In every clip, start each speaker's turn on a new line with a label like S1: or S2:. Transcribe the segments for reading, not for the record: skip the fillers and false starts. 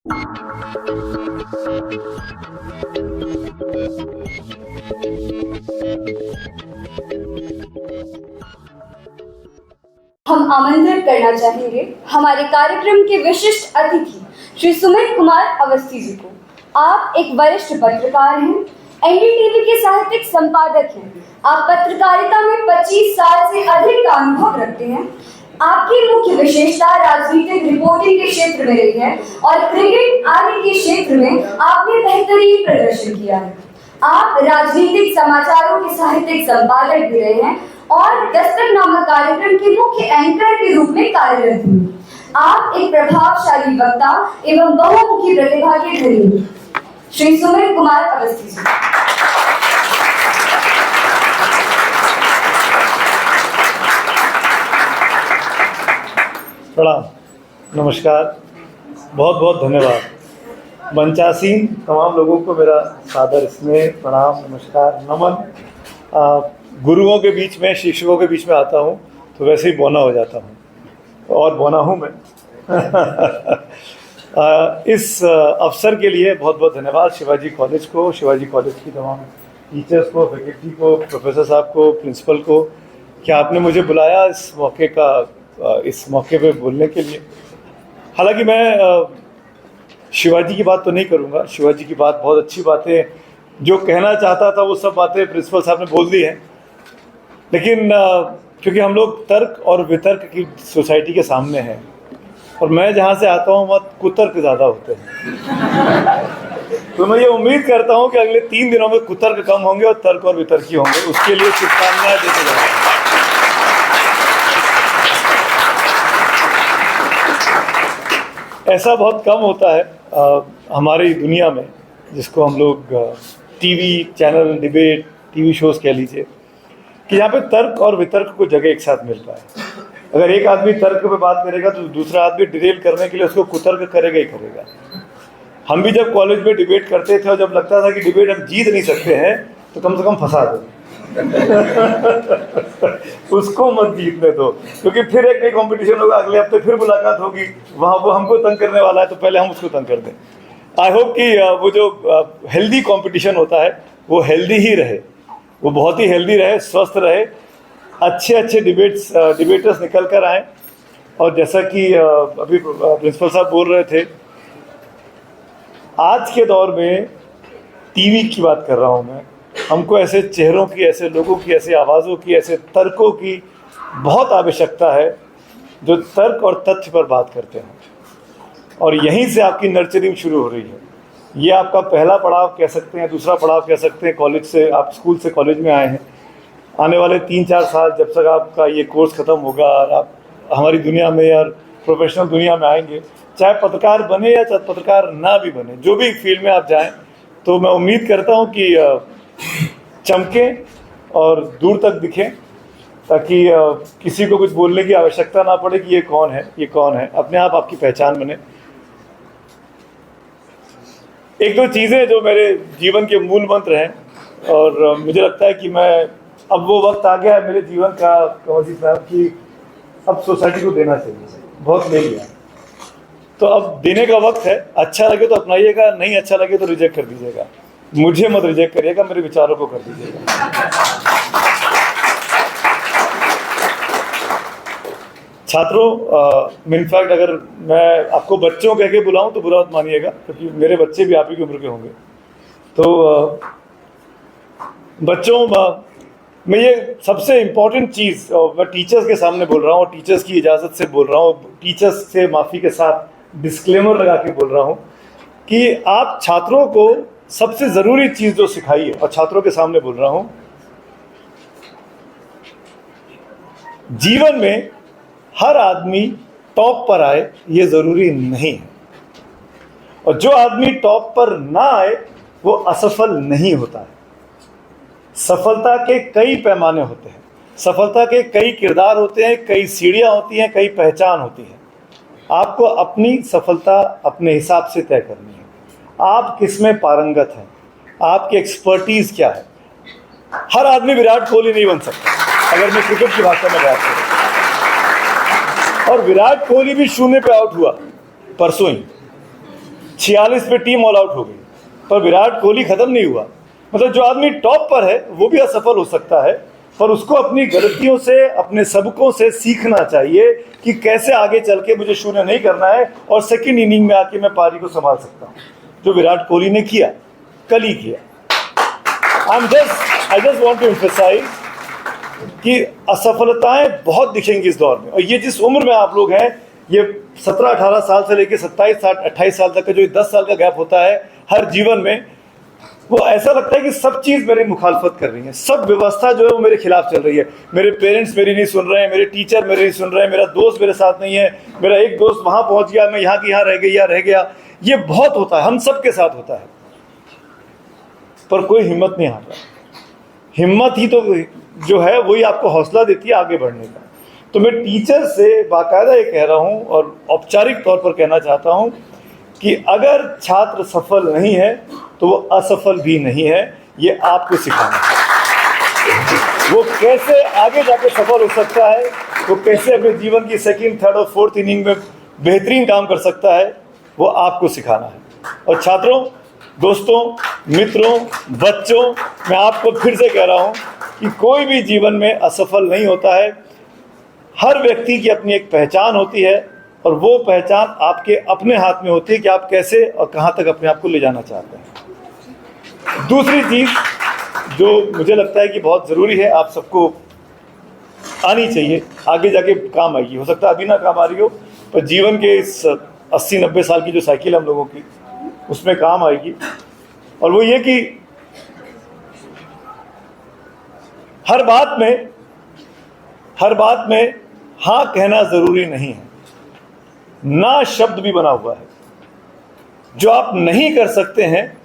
S1: हम आमंत्रित करना चाहेंगे हमारे कार्यक्रम के विशिष्ट अतिथि श्री सुमित कुमार अवस्थी जी को। आप एक वरिष्ठ पत्रकार हैं, एनडीटीवी के साहित्यिक संपादक हैं। आप पत्रकारिता में 25 साल से अधिक का अनुभव रखते हैं। आपकी मुख्य विशेषता राजनीतिक रिपोर्टिंग के क्षेत्र में रही है और क्रिकेट आदि के क्षेत्र में आपने बेहतरीन प्रदर्शन किया है। आप राजनीतिक समाचारों के साहित्यिक संपादक भी रहे हैं और दस्तक नामक कार्यक्रम के मुख्य एंकर के रूप में कार्यरत हैं। आप एक प्रभावशाली वक्ता एवं बहुमुखी प्रतिभा के धनी हैं। श्री सुमित कुमार अवस्थी जी।
S2: प्रणाम, नमस्कार, बहुत बहुत धन्यवाद। मंचासीन तमाम लोगों को मेरा सादर स्नेह, प्रणाम, नमस्कार, नमन। गुरुओं के बीच में, शिक्षकों के बीच में आता हूँ तो वैसे ही बौना हो जाता हूँ और बौना हूँ मैं। इस अवसर के लिए बहुत बहुत धन्यवाद शिवाजी कॉलेज को, शिवाजी कॉलेज की तमाम टीचर्स को, फैकल्टी को, प्रोफेसर साहब को, प्रिंसिपल को कि आपने मुझे बुलाया इस मौके पे बोलने के लिए। हालांकि मैं शिवाजी की बात तो नहीं करूँगा, शिवाजी की बात बहुत अच्छी बातें जो कहना चाहता था वो सब बातें प्रिंसिपल साहब ने बोल दी हैं, लेकिन क्योंकि हम लोग तर्क और वितर्क की सोसाइटी के सामने हैं और मैं जहाँ से आता हूँ वहाँ कुतर्क ज़्यादा होते हैं, तो मैं ये उम्मीद करता हूँ कि अगले 3 दिनों में कुतर्क कम होंगे और तर्क और वितर्क ही होंगे। उसके लिए शुभकामनाएं देते जा रहे हैं। ऐसा बहुत कम होता है हमारी दुनिया में जिसको हम लोग TV channel, debate, TV shows कह लीजिए, कि यहाँ पे तर्क और वितर्क को जगह एक साथ मिल पाए। अगर एक आदमी तर्क पे बात करेगा तो दूसरा आदमी डिरेल करने के लिए उसको कुतर्क करेगा ही करेगा। हम भी जब कॉलेज में डिबेट करते थे और जब लगता था कि डिबेट हम जीत नहीं सकते हैं तो कम से कम फंसा दो। उसको मत जीतने दो, क्योंकि फिर एक नई कॉम्पिटिशन होगा, अगले हफ्ते फिर मुलाकात होगी, वहाँ वो हमको तंग करने वाला है तो पहले हम उसको तंग कर दें। आई होप कि वो जो हेल्दी कंपटीशन होता है वो हेल्दी ही रहे, वो बहुत ही हेल्दी रहे, स्वस्थ रहे, अच्छे डिबेटर्स निकल कर आए। और जैसा कि अभी प्रिंसिपल साहब बोल रहे थे, आज के दौर में टीवी की बात कर रहा हूँ मैं, हमको ऐसे चेहरों की, ऐसे लोगों की, ऐसे आवाज़ों की, ऐसे तर्कों की बहुत आवश्यकता है जो तर्क और तथ्य पर बात करते हैं। और यहीं से आपकी नर्चरिंग शुरू हो रही है। ये आपका पहला पड़ाव कह सकते हैं, दूसरा पड़ाव कह सकते हैं। कॉलेज से, आप स्कूल से कॉलेज में आए हैं, आने वाले 3-4 साल जब तक आपका ये कोर्स ख़त्म होगा और आप हमारी दुनिया में या प्रोफेशनल दुनिया में आएंगे, चाहे पत्रकार बने या चाहे पत्रकार ना भी बने, जो भी फील्ड में आप जाएं, तो मैं उम्मीद करता हूँ कि चमकें और दूर तक दिखें, ताकि किसी को कुछ बोलने की आवश्यकता ना पड़े कि ये कौन है, ये कौन है। अपने आप आपकी पहचान बने। एक दो चीज़ें जो मेरे जीवन के मूल मंत्र हैं और मुझे लगता है कि मैं, अब वो वक्त आ गया है मेरे जीवन का, कंवर जी साहब, कि अब सोसाइटी को देना चाहिए। बहुत ले लिया, तो अब देने का वक्त है। अच्छा लगे तो अपनाइएगा, नहीं अच्छा लगे तो रिजेक्ट कर दीजिएगा। मुझे मत रिजेक्ट करिएगा, मेरे विचारों को कर दीजिएगा। छात्रों, इनफैक्ट अगर मैं आपको बच्चों कह के बुलाऊं तो बुरा मत मानिएगा, क्योंकि मेरे बच्चे भी आप ही की उम्र के होंगे। तो बच्चों, मैं ये सबसे इम्पोर्टेंट चीज़ मैं टीचर्स के सामने बोल रहा हूँ, टीचर्स की इजाज़त से बोल रहा हूँ, टीचर्स से माफ़ी के साथ डिस्क्लेमर लगा के बोल रहा हूँ कि आप छात्रों को सबसे ज़रूरी चीज़ जो सिखाइए, और छात्रों के सामने बोल रहा हूँ, जीवन में हर आदमी टॉप पर आए ये ज़रूरी नहीं है, और जो आदमी टॉप पर ना आए वो असफल नहीं होता है। सफलता के कई पैमाने होते हैं, सफलता के कई किरदार होते हैं, कई सीढ़ियाँ होती हैं, कई पहचान होती है। आपको अपनी सफलता अपने हिसाब से तय करनी है। आप किस में पारंगत हैं, आपकी एक्सपर्टीज़ क्या है। हर आदमी विराट कोहली नहीं बन सकता, अगर मैं क्रिकेट की भाषा में बात करूँ। और विराट कोहली भी 0 पे आउट हुआ परसों ही। 46 पे टीम ऑल आउट हो गई, पर विराट कोहली खत्म नहीं हुआ। मतलब जो आदमी टॉप पर है वो भी असफल हो सकता है, पर उसको अपनी गलतियों से, अपने सबकों से सीखना चाहिए कि कैसे आगे चल के मुझे शून्य नहीं करना है और सेकंड इनिंग में आके मैं पारी को संभाल सकता हूँ, जो विराट कोहली ने किया, कल ही किया। I just want to emphasize कि असफलताएं बहुत दिखेंगी इस दौर में, और ये जिस उम्र में आप लोग हैं, ये 17-18 साल से लेकर 27-28 साल तक का जो 10 साल का गैप होता है हर जीवन में, वो ऐसा लगता है कि सब चीज़ मेरी मुखालफत कर रही है, सब व्यवस्था जो है वो मेरे खिलाफ चल रही है। मेरे पेरेंट्स मेरी नहीं सुन रहे हैं, मेरे टीचर मेरे नहीं सुन रहे हैं, मेरा दोस्त मेरे साथ नहीं है, मेरा एक दोस्त वहाँ पहुँच गया, मैं यहाँ की यहाँ रह गया। ये बहुत होता है, हम सब के साथ होता है, पर कोई हिम्मत नहीं हारता। हिम्मत ही तो जो है वही आपको हौसला देती है आगे बढ़ने का। तो मैं टीचर से बाकायदा ये कह रहा हूँ और औपचारिक तौर पर कहना चाहता हूँ कि अगर छात्र सफल नहीं है तो वो असफल भी नहीं है, ये आपको सिखाना है। वो कैसे आगे जाके सफल हो सकता है, वो कैसे अपने जीवन की सेकंड, थर्ड और फोर्थ इनिंग में बेहतरीन काम कर सकता है, वो आपको सिखाना है। और छात्रों, दोस्तों, मित्रों, बच्चों, मैं आपको फिर से कह रहा हूँ कि कोई भी जीवन में असफल नहीं होता है। हर व्यक्ति की अपनी एक पहचान होती है, और वो पहचान आपके अपने हाथ में होती है कि आप कैसे और कहाँ तक अपने आप को ले जाना चाहते हैं। दूसरी चीज़ जो मुझे लगता है कि बहुत ज़रूरी है, आप सबको आनी चाहिए, आगे जाके काम आएगी, हो सकता है अभी ना काम आ रही हो, पर जीवन के इस 80-90 साल की जो साइकिल हम लोगों की, उसमें काम आएगी। और वो ये कि हर बात में हाँ कहना ज़रूरी नहीं है, ना शब्द भी बना हुआ है। जो आप नहीं कर सकते हैं,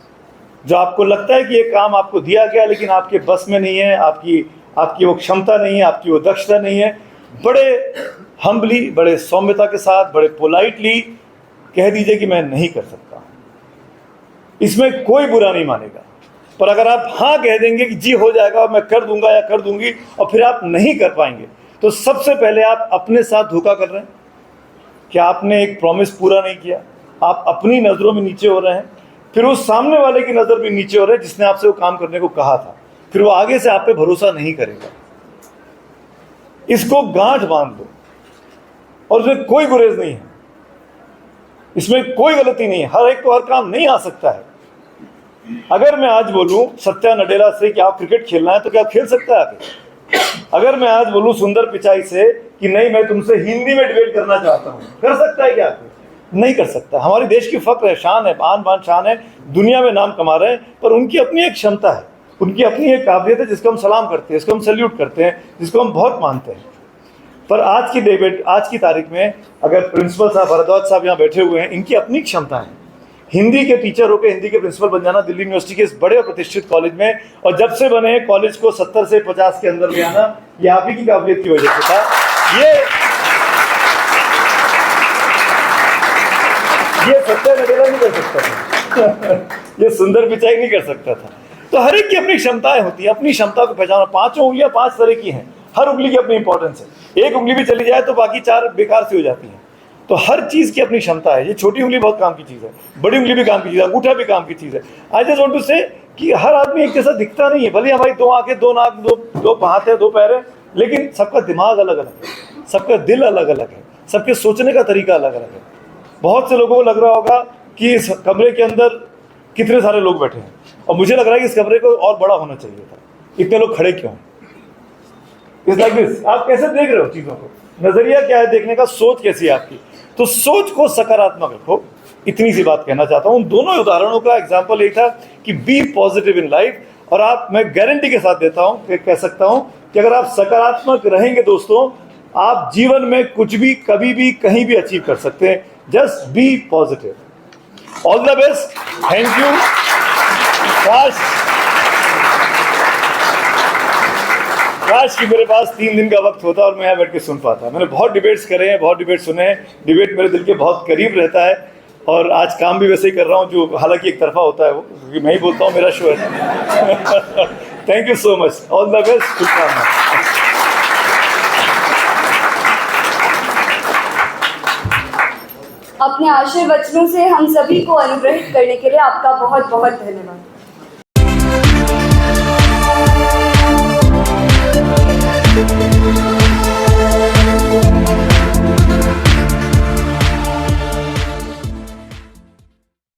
S2: जो आपको लगता है कि ये काम आपको दिया गया लेकिन आपके बस में नहीं है, आपकी वो क्षमता नहीं है, आपकी वो दक्षता नहीं है, बड़े हम्बली, बड़े सौम्यता के साथ, बड़े पोलाइटली कह दीजिए कि मैं नहीं कर सकता। इसमें कोई बुरा नहीं मानेगा। पर अगर आप हाँ कह देंगे कि जी हो जाएगा, मैं कर दूंगा या कर दूंगी, और फिर आप नहीं कर पाएंगे, तो सबसे पहले आप अपने साथ धोखा कर रहे हैं कि आपने एक प्रॉमिस पूरा नहीं किया। आप अपनी नज़रों में नीचे हो रहे हैं, फिर उस सामने वाले की नज़र भी नीचे हो रहे हैं जिसने आपसे वो काम करने को कहा था, फिर वो आगे से आप पे भरोसा नहीं करेगा। इसको गांठ बांध दो, और इसमें कोई गुरेज नहीं है, इसमें कोई गलती नहीं है। हर एक को हर काम नहीं आ सकता है। अगर मैं आज बोलूं सत्या नडेला से कि आप क्रिकेट खेलना है, तो क्या खेल सकता है आगे? अगर मैं आज बोलूं सुंदर पिचाई से कि नहीं, मैं तुमसे हिंदी में डिबेट करना चाहता हूं, कर सकता है क्या? नहीं कर सकता। हमारे देश की फख्र है, शान है, आन बान शान है, दुनिया में नाम कमा रहे हैं, पर उनकी अपनी एक क्षमता है, उनकी अपनी एक काबिलियत है जिसको हम सलाम करते हैं, जिसको हम सल्यूट करते हैं, जिसको हम बहुत मानते हैं। पर आज की डिबेट, आज की तारीख में अगर प्रिंसिपल साहब, भरद्वाज साहब यहाँ बैठे हुए हैं, इनकी अपनी क्षमता है। हिंदी के टीचर होकर हिंदी के प्रिंसिपल बन जाना दिल्ली यूनिवर्सिटी के इस बड़े और प्रतिष्ठित कॉलेज में, और जब से बने कॉलेज को 70 से 50 के अंदर ले आना, ये आप ही की काबिलियत की वजह से था। ये सत्या नडेला नहीं कर सकता था ये सुंदर पिचाई नहीं कर सकता था। तो हर एक की अपनी क्षमताएं होती है, अपनी क्षमता को पहचाना। 5 उंगलियां 5 तरह की हैं, हर उंगली की अपनी इंपॉर्टेंस है। एक उंगली भी चली जाए तो बाकी 4 बेकार सी हो जाती हैं। तो हर चीज़ की अपनी क्षमता है। ये छोटी उंगली बहुत काम की चीज़ है, बड़ी उंगली भी काम की चीज़ है, अंगूठा भी काम की चीज़ है। आई जस्ट वांट टू से कि हर आदमी एक जैसा दिखता नहीं है। भले हमारी 2 आंखें, 2 नाक, 2 हाथ है, 2 पैर है, लेकिन सबका दिमाग अलग अलग है, सबका दिल अलग अलग है, सबके सोचने का तरीका अलग अलग है। बहुत से लोगों को लग रहा होगा कि इस कमरे के अंदर कितने सारे लोग बैठे हैं, और मुझे लग रहा है कि इस कमरे को और बड़ा होना चाहिए था। इतने लोग खड़े क्यों हैं? It's like this. आप कैसे देख रहे हो चीज़ों को? नजरिया क्या है देखने का? सोच कैसी है आपकी? तो सोच को सकारात्मक रखो। इतनी सी बात कहना चाहता हूँ। दोनों उदाहरणों का एग्जाम्पल यही था कि बी पॉजिटिव इन लाइफ। और मैं गारंटी के साथ देता हूँ, कह सकता हूँ कि अगर आप सकारात्मक रहेंगे दोस्तों, आप जीवन में कुछ भी, कभी भी, कहीं भी अचीव कर सकते हैं। Just be positive. All the best. Thank you. काश कि मेरे पास 3 दिन का वक्त होता और मैं यहाँ बैठ के सुन पाता। मैंने बहुत डिबेट्स करे हैं, बहुत डिबेट सुने हैं। डिबेट मेरे दिल के बहुत करीब रहता है, और आज काम भी वैसे ही कर रहा हूँ, जो हालांकि एक तरफा होता है वो, क्योंकि मैं ही बोलता हूँ, मेरा शो है। Thank you so much. All the best. शुभकामनाएं।
S1: अब अपने आशीर्वचनों से हम सभी को अनुग्रहित करने के लिए आपका बहुत बहुत धन्यवाद।